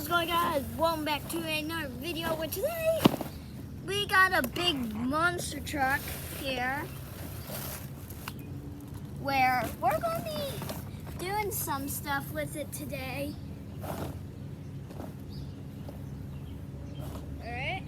going on, guys? Welcome back to another video. Where today we got a big monster truck here where we're going to be doing some stuff with it today. Alright.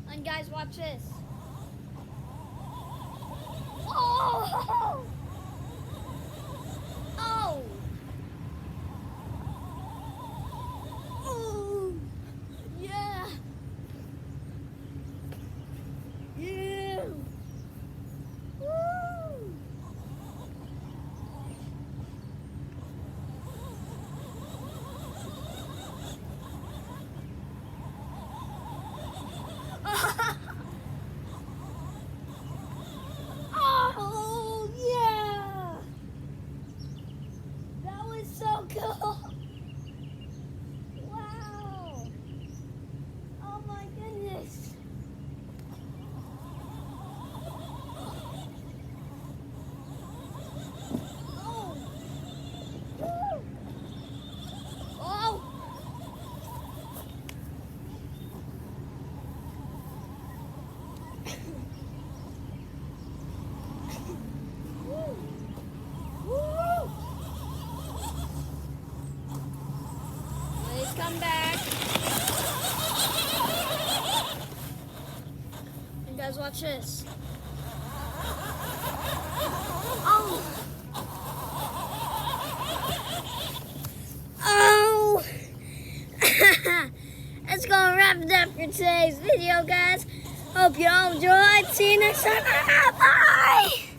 And guys, watch this. Oh! Oh! Oh! Yeah! Yeah! Woo! Oh, yeah! That was so cool! Wow! Oh my goodness! Oh! Woo! Oh! Please come back. You guys watch this. Oh! Oh! That's gonna wrap it up for today's video, guys. Hope you all enjoyed. See you next time. Bye!